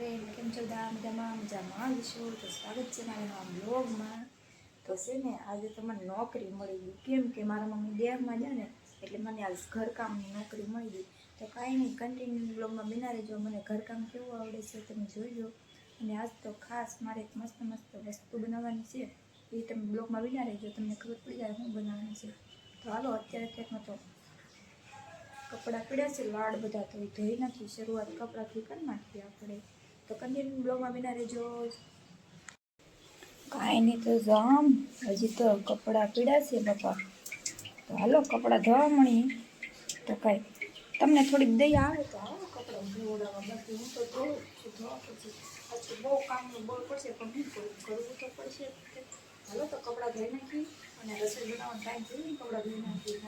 કેમ છો મજામાં મજામાં છું તો સ્વાગત છે મારા નવા બ્લોગમાં. તો છે ને આજે તો મને નોકરી મળી ગઈ, કેમ કે મારા મમ્મી દેરમાં જાય ને એટલે મને આજ ઘરકામની નોકરી મળી ગઈ. તો કાંઈ નહીં, કન્ટિન્યુ બ્લોગમાં બના રહેજો. મને ઘરકામ કેવું આવડે છે તમે જોઈજો. અને આજ તો ખાસ મારે એક મસ્ત વસ્તુ બનાવવાની છે, એ તમે બ્લોગમાં બના રહેજો, તમને ખબર પડી જાય શું બનાવવાની છે. તો હાલો અત્યારે ક્યાંકમાં તો કપડાં પીડ્યા છે, લાડ બધા તો ધોઈ નાખી. શરૂઆત કપડાંથી કરી નાખીએ આપણે. તો કન્ટિન્યુ બ્લોગમાં બના રહેજો. કાંઈ નહીં તો જામ હજી તો કપડાં પીડ્યા છે બાપા. તો હાલો કપડાં ધોવા મળીએ. તો કાંઈ તમને થોડીક દયા આવે તો આવો કપડાં ધોવડાવવા. બાકી હું તો ધોઉં છું, ધોવા પછી પછી બહુ કામનું બળ પડશે, પણ હું કરવું તો પડશે. હાલો તો કપડાં ધોઈ નાખી અને રસોઈ બનાવવાનો ટાઈમ થઈ ને કપડાં ધોઈ નાખી.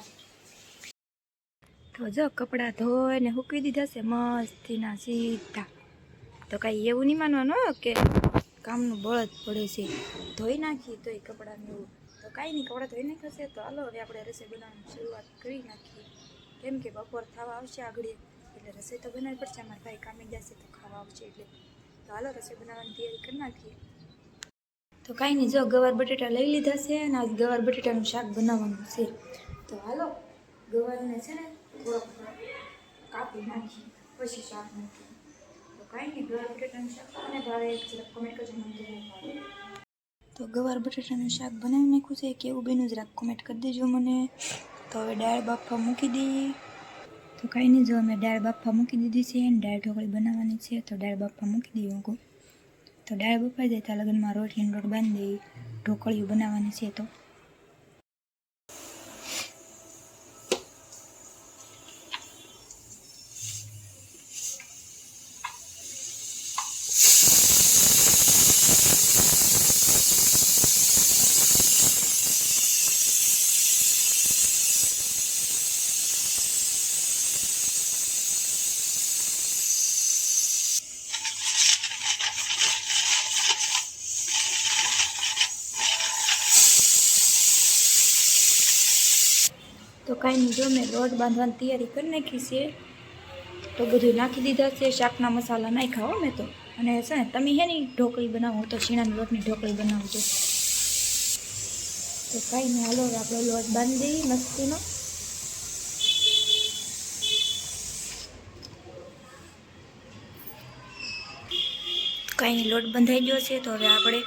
તો જો કપડાં ધોઈને સૂકવી દીધા છે મસ્તીના સીધા. તો કાંઈ એવું નહીં માનવાનું કે કામનું બળ જ પડે છે. ધોઈ નાખીએ તોય કપડાને એવું. તો કાંઈ નહીં, કપડાં ધોઈ નાખ્યા છે. તો હાલો હવે આપણે રસોઈ બનાવવાની શરૂઆત કરી નાખીએ. કેમ કે બપોર થવા આવશે આગળ, એટલે રસોઈ તો બનાવવી પડશે. અમારા ભાઈ કામે જશે તો ખાવા આવશે એટલે. તો હાલો રસોઈ બનાવવાની તૈયારી કરી નાખીએ. તો કાંઈ નહીં, જો ગવાર બટેટા લઈ લીધા છે અને આજ ગવાર બટેટાનું શાક બનાવવાનું છે. તો હાલો ગવારને છે ને થોડોક કાપી નાખી પછી શાક નાખી. તો કાંઈ નહીં, ગવાર બટેટાનું શાક કોને ભાવે જરાક કોમેન્ટ કરજો, મને તો નહીં ભાવે. તો ગવાર બટેટાનું શાક બનાવી નાખ્યું છે, કેવું બન્યું જરાક કોમેન્ટ કરી દેજો મને. તો હવે દાળ બાફવા મૂકી દઈએ. તો કાંઈ નહીં, જો અમે દાળ બાફવા મૂકી દીધી છે અને દાળ ઢોકળી બનાવવાની છે. તો દાળ બાફવા મૂકી દઈએ હું. તો દાળ બફાઈ જાય ત્યાં લગ્નમાં રોટલીનો લોટ બાંધી દઈએ. ઢોકળીઓ બનાવવાની છે. તો તો કાંઈ નહીં, જો મેં લોટ બાંધવાની તૈયારી કરી નાખી છે. તો બધું નાખી દીધા છે, શાકના મસાલા નાખ્યા હો મેં તો. અને છે ને તમે હે નહીં ઢોકળી બનાવો તો શીણાના લોટની ઢોકળી બનાવજો. તો કાંઈ નહીં, હાલો આપણે લોટ બાંધી દઈએ મસ્તીનો. કાંઈ નહીં, લોટ બંધાઈ ગયો છે. તો હવે આપણે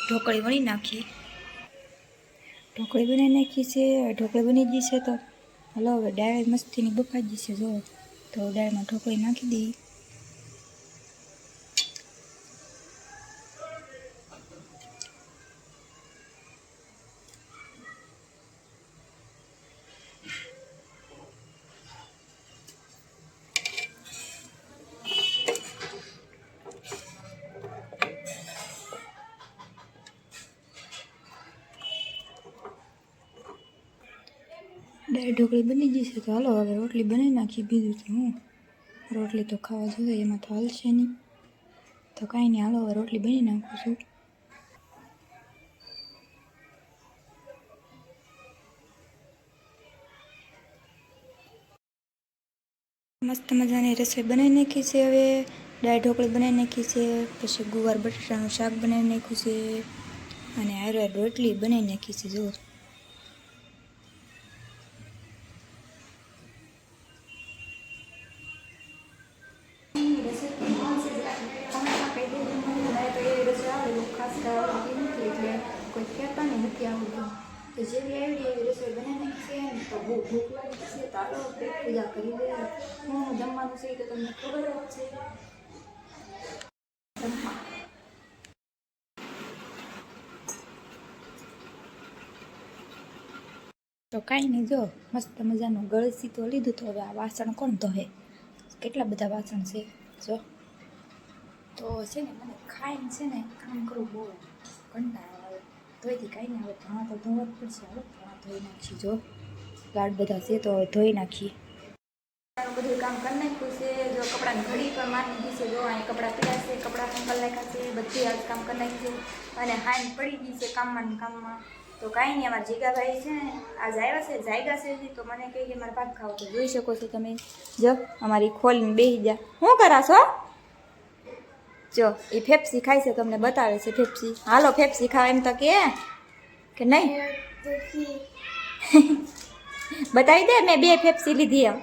ઢોકળી વણી નાખીએ. ઢોકળી બનાવી નાખી છે. ઢોકળી બની ગઈ છે. તો હલો હવે દાળ મસ્તીની બફાઈ ગઈ છે. જો તો દાળમાં ઢોકળી નાખી દઈએ. દાળ ઢોકળી બની ગઈ છે. તો હાલો હવે રોટલી બનાવી નાખી. બીજું તો હું રોટલી તો ખાવા જોઈએ, એમાં તો હાલશે નહીં. તો કાંઈ નહીં, હાલો હવે રોટલી બની નાખું છું. મસ્ત મજાની રસોઈ બનાવી નાખી છે. હવે દાળ ઢોકળી બનાવી નાખી છે, પછી ગુવાર બટાટાનું શાક બનાવી નાખ્યું છે અને હારે રોટલી બનાવી નાખી છે. જો કોઈ કહેતા નહીં નથી આવડતું. તો જેવી આવી એવી રસોઈ બનાવી નાખી છે ને તો બહુ ભૂખ લાગી છે. તો હાલો પેટ પૂજા કરી દે. હું જમવાનું છે તો તમને ખબર જ છે. તો કાંઈ નહીં, જો મસ્ત મજાનું ગળસી તો લીધું. તો હવે આ વાસણ કોણ ધોહે? કેટલા બધા વાસણ છે જો. તો છે ને મને ખાઈને છે ને કામ કરવું બહુ કંટાળો આવે. ધોઈથી કાંઈ નહીં, હવે ધાણા તો ધોવા જ પડશે. હવે ધાણા ધોઈ નાખીએ. જો લાડ બધા છે તો હવે ધોઈ નાખીએ. બધું કામ કરી નાખ્યું છે. જો કપડાની ઘડી પણ મારી ગઈ છે. જો અહીં કપડાં પીડા છે, કપડાં પણ કરી નાખ્યા છે. બધી આજ કામ કરી નાખ્યું અને હાઈન પડી ગઈ છે કામમાં. તો કાંઈ નહીં, અમારા જીગાભાઈ છે ને આજ આવ્યા છે, જાયગા છે. તો મને કહે કે મારે ભાત ખાવો. તો જોઈ શકો છો તમે. જો અમારી ખોલીને બેસી ગયા. શું કરાશો? જો એ ફેફસી ખાય છે, તમને બતાવે છે ફેફસી. હાલો ફેફસી ખાવા એમ તો કે નહીં બતાવી દે. મેં 2 ફેફસી લીધી એમ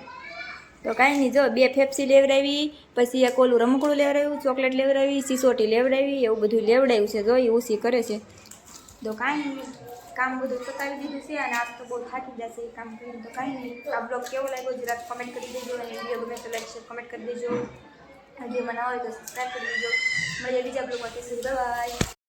તો કાંઈ નહીં. જો 2 ફેફસી લેવડાવી, પછી એક ઓલું રમકડું લેવડાવ્યું, ચોકલેટ લેવડાવી, સિસોટી લેવડાવી, એવું બધું લેવડાવ્યું છે. જો એ ઉસી કરે છે. તો કાંઈ નહીં, કામ બધું પતાવી દીધું છે અને આજ તો બહુ થાકી જશે એ કામ કરીને. તો કાંઈ નહીં. આ બ્લોગ કેવો લાગ્યો જરાક કમેન્ટ કરી દેજો અને વિડીયો ગમે તો લાઈક શેર કમેન્ટ કરી દેજો. વિડીયોમાં ના હોય તો સબસ્ક્રાઈબ કરી દેજો. મળીએ બીજા બ્લોગમાં. બાય.